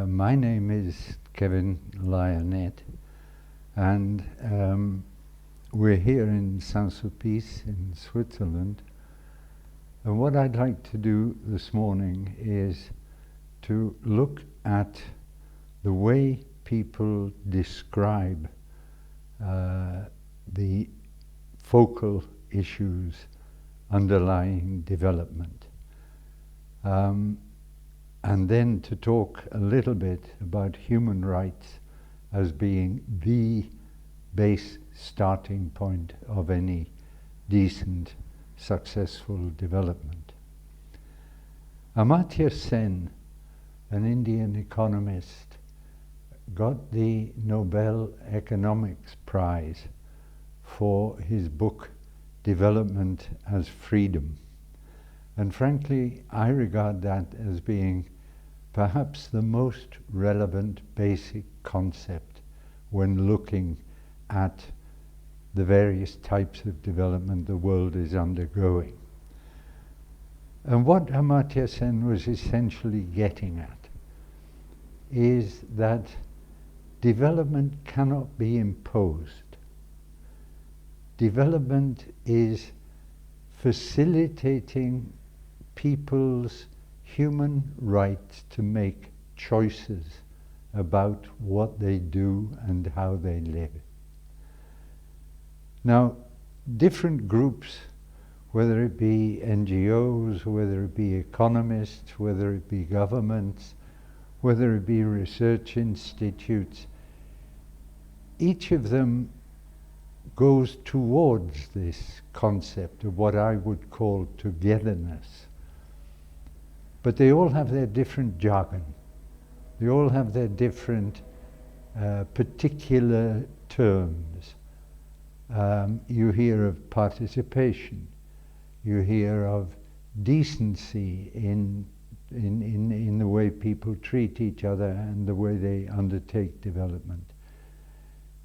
My name is Lyonette, and we're here in Sulpice in Switzerland. And what I'd like to do this morning is to look at the way people describe the focal issues underlying development. And then to talk a little bit about human rights as being the base starting point of any decent, successful development. Amartya Sen, an Indian economist, got the Nobel Economics Prize for his book Development as Freedom. And frankly, I regard that as being perhaps the most relevant basic concept when looking at the various types of development the world is undergoing. And what Amartya Sen was essentially getting at is that development cannot be imposed. Development is facilitating people's human right to make choices about what they do and how they live. Now, different groups, whether it be NGOs, whether it be economists, whether it be governments, whether it be research institutes, each of them goes towards this concept of what I would call togetherness. But they all have their different jargon. They all have their different particular terms. You hear of participation. You hear of decency in the way people treat each other and the way they undertake development.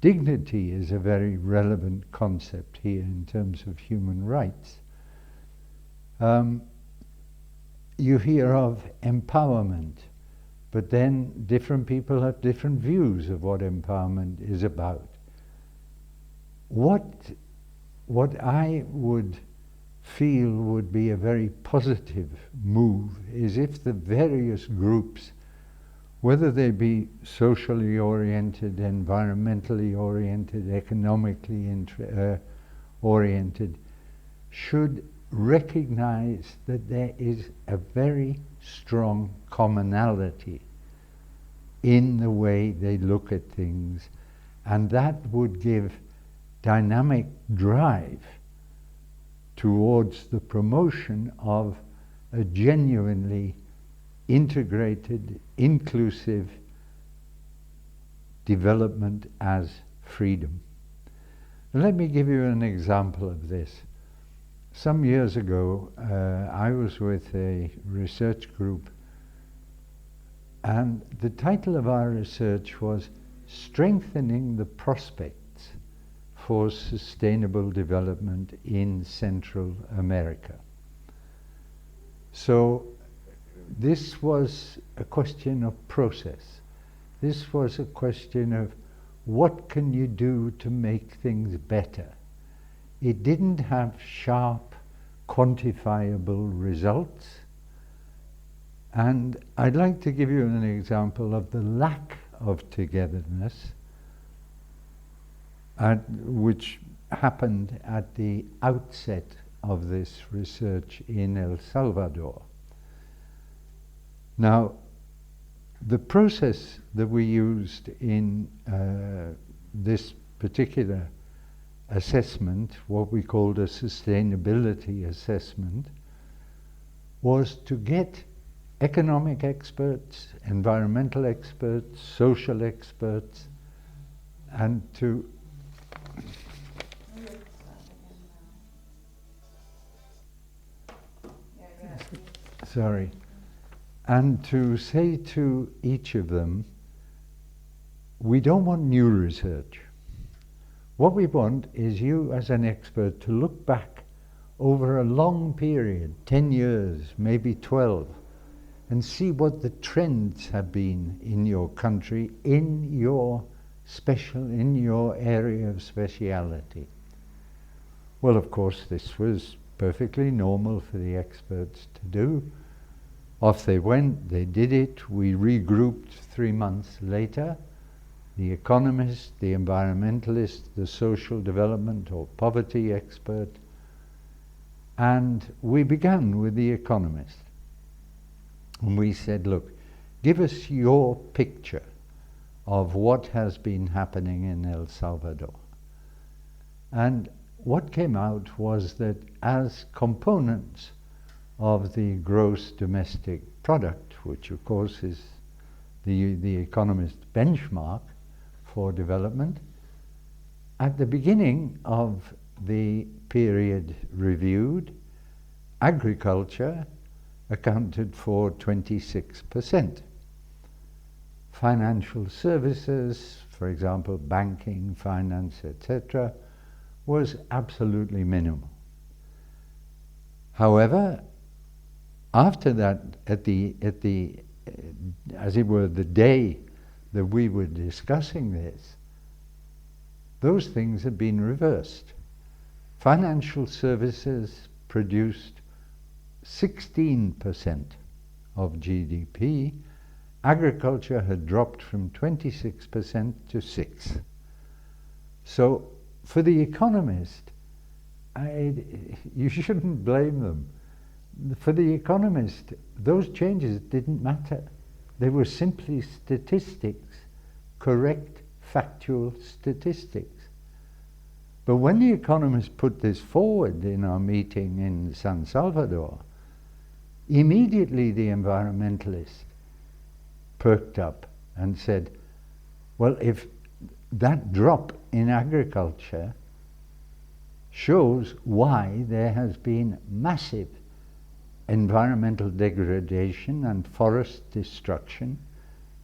Dignity is a very relevant concept here in terms of human rights. You hear of empowerment, but then different people have different views of what empowerment is about. What I would feel would be a very positive move is if the various groups, whether they be socially oriented, environmentally oriented, economically oriented, should recognize that there is a very strong commonality in the way they look at things, and that would give dynamic drive towards the promotion of a genuinely integrated, inclusive development as freedom. Let me give you an example of this. Some years ago, I was with a research group, and the title of our research was Strengthening the Prospects for Sustainable Development in Central America. So this was a question of process. This was a question of what can you do to make things better. It didn't have sharp, quantifiable results. And I'd like to give you an example of the lack of togetherness, which happened at the outset of this research in El Salvador. Now, the process that we used in this particular assessment, what we called a sustainability assessment, was to get economic experts, environmental experts, social experts, and to and to say to each of them, we don't want new research. What we want is you as an expert to look back over a long period, 10 years, maybe 12, and see what the trends have been in your country, in your area of speciality. Well, of course, this was perfectly normal for the experts to do. Off they went, they did it, we regrouped 3 months later. The economist, the environmentalist, the social development or poverty expert, and we began with the economist. And we said, look, give us your picture of what has been happening in El Salvador. And what came out was that as components of the gross domestic product, which of course is the Economist benchmark for development, at the beginning of the period reviewed, agriculture accounted for 26%. Financial services, for example, banking, finance, etc., was absolutely minimal. However, after that, as it were, the day that we were discussing this, those things had been reversed. Financial services produced 16% of GDP. Agriculture had dropped from 26% to 6%. So, for the economist, you shouldn't blame them. For the economist, those changes didn't matter. They were simply statistics, correct, factual statistics. But when the economist put this forward in our meeting in San Salvador, immediately the environmentalist perked up and said, well, if that drop in agriculture shows why there has been massive environmental degradation and forest destruction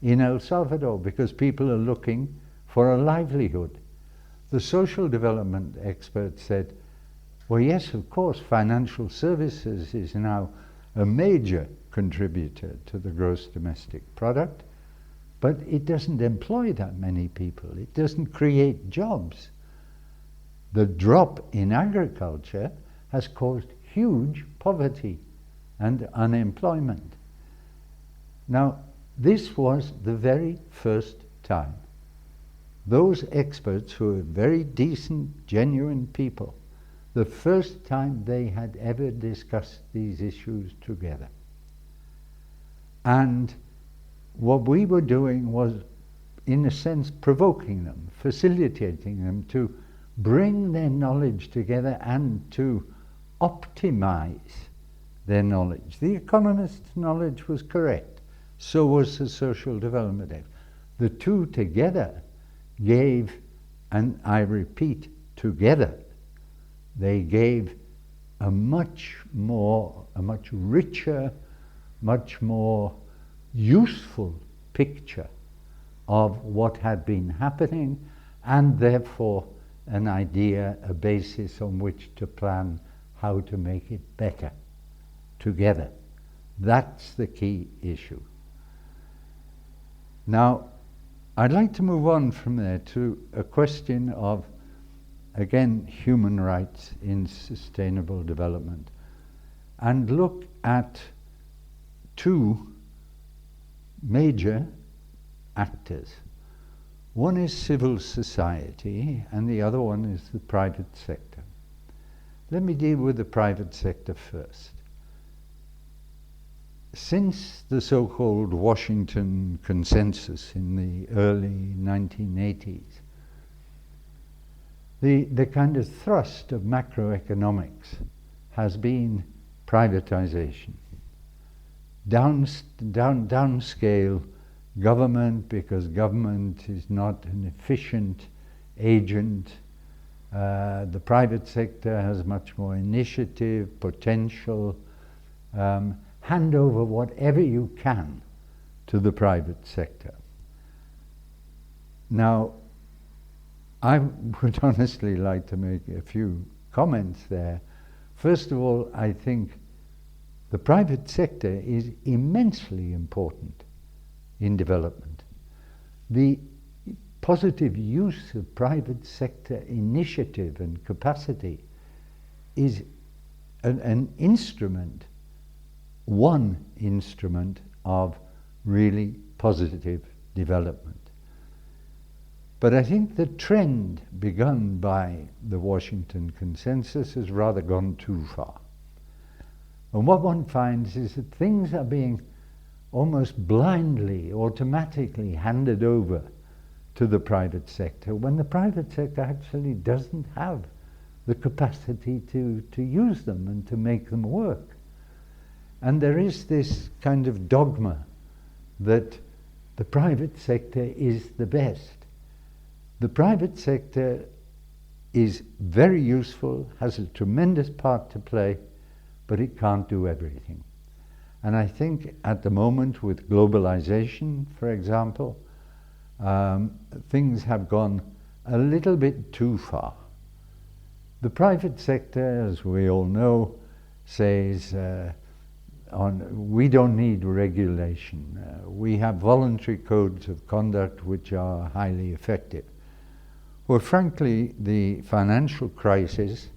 in El Salvador, because people are looking for a livelihood. The social development expert said, well, yes, of course, financial services is now a major contributor to the gross domestic product, but it doesn't employ that many people. It doesn't create jobs. The drop in agriculture has caused huge poverty and unemployment. Now, this was the very first time those experts, who are very decent, genuine people, the first time they had ever discussed these issues together. And what we were doing was, in a sense, provoking them, facilitating them to bring their knowledge together and to optimize their knowledge. The economist's knowledge was correct, so was the social development expert. The two together gave, and I repeat, together, they gave a much richer, much more useful picture of what had been happening, and therefore an idea, a basis on which to plan how to make it better together. That's the key issue. Now, I'd like to move on from there to a question of, again, human rights in sustainable development, and look at two major actors. One is civil society, and the other one is the private sector. Let me deal with the private sector first. Since the so-called Washington Consensus in the early 1980s, the kind of thrust of macroeconomics has been privatization. Downscale government, because government is not an efficient agent. The private sector has much more initiative, potential. Hand over whatever you can to the private sector. Now, I would honestly like to make a few comments there. First of all, I think The private sector is immensely important in development. The positive use of private sector initiative and capacity is an instrument, one instrument of really positive development. But I think the trend begun by the Washington Consensus has rather gone too far. And what one finds is that things are being almost blindly, automatically handed over to the private sector, when the private sector actually doesn't have the capacity to use them and to make them work. And there is this kind of dogma that the private sector is the best. The private sector is very useful, has a tremendous part to play, but it can't do everything. And I think at the moment with globalization, for example, things have gone a little bit too far. The private sector, as we all know, says we don't need regulation. We have voluntary codes of conduct which are highly effective. Well, frankly, the financial crisis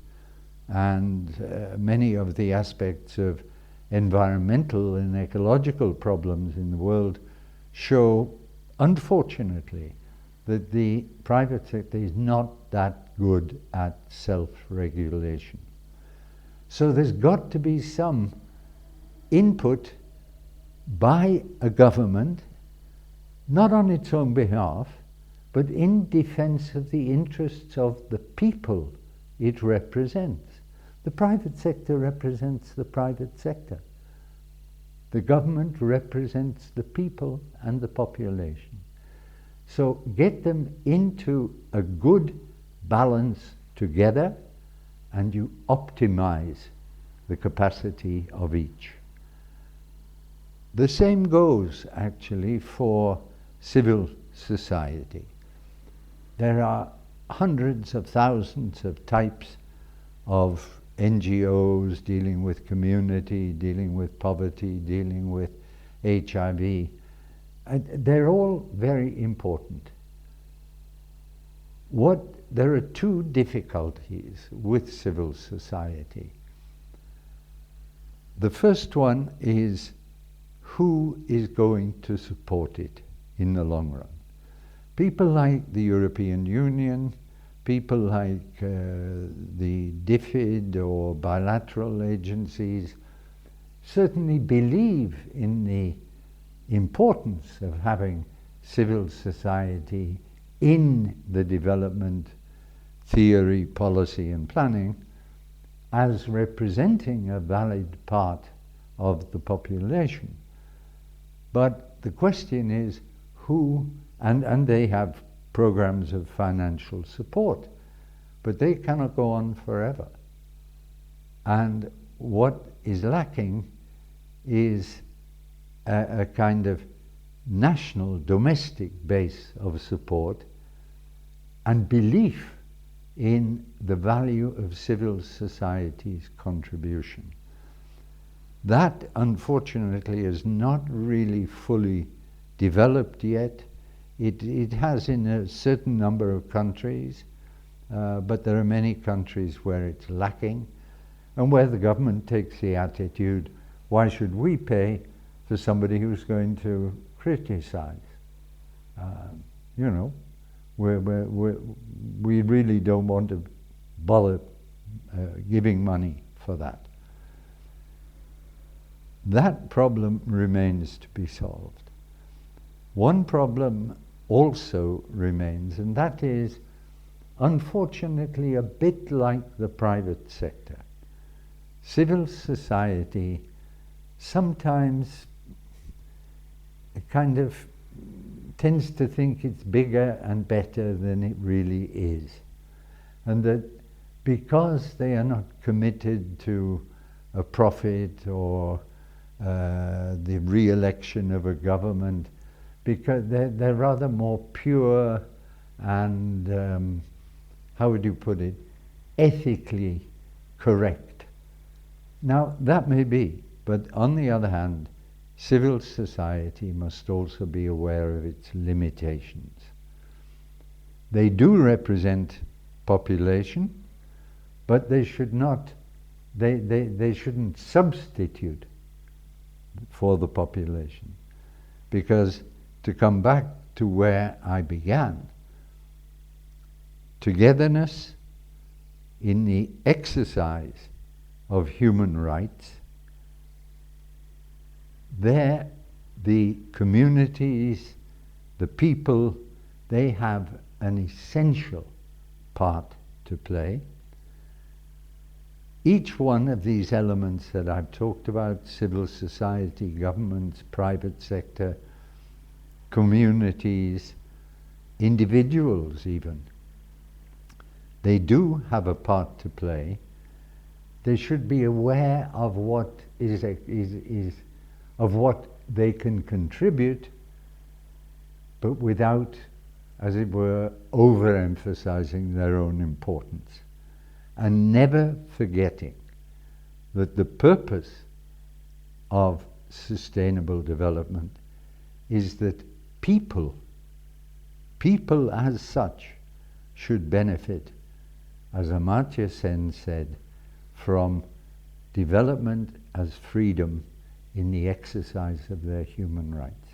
and many of the aspects of environmental and ecological problems in the world show, unfortunately, that the private sector is not that good at self-regulation. So there's got to be some input by a government, not on its own behalf, but in defense of the interests of the people it represents. The private sector represents the private sector. The government represents the people and the population. So get them into a good balance together and you optimize the capacity of each. The same goes actually for civil society. There are hundreds of thousands of types of NGOs dealing with community, dealing with poverty, dealing with HIV. They're all very important. There are two difficulties with civil society. The first one is who is going to support it in the long run. People like the European Union, people like the DFID or bilateral agencies certainly believe in the importance of having civil society in the development theory, policy and planning as representing a valid part of the population. But the question is who, and they have programs of financial support, but they cannot go on forever. And what is lacking is a kind of national, domestic base of support and belief in the value of civil society's contribution. That, unfortunately, is not really fully developed yet. It has in a certain number of countries, but there are many countries where it's lacking, and where the government takes the attitude, why should we pay for somebody who's going to criticize? You know, we really don't want to bother giving money for that. That problem remains to be solved. One problem also remains, and that is, unfortunately, a bit like the private sector. Civil society sometimes kind of tends to think it's bigger and better than it really is. And that because they are not committed to a profit or the re-election of a government, because they're rather more pure and, how would you put it, ethically correct. Now, that may be, But on the other hand, civil society must also be aware of its limitations. They do represent population, but they should not, they shouldn't substitute for the population. Because, to come back to where I began, togetherness in the exercise of human rights, there the communities, the people, they have an essential part to play. Each one of these elements that I've talked about, civil society, governments, private sector, communities, individuals even, they do have a part to play. They should be aware of what of what they can contribute, but without, as it were, overemphasizing their own importance. And never forgetting that the purpose of sustainable development is that people as such should benefit, as Amartya Sen said, from development as freedom in the exercise of their human rights.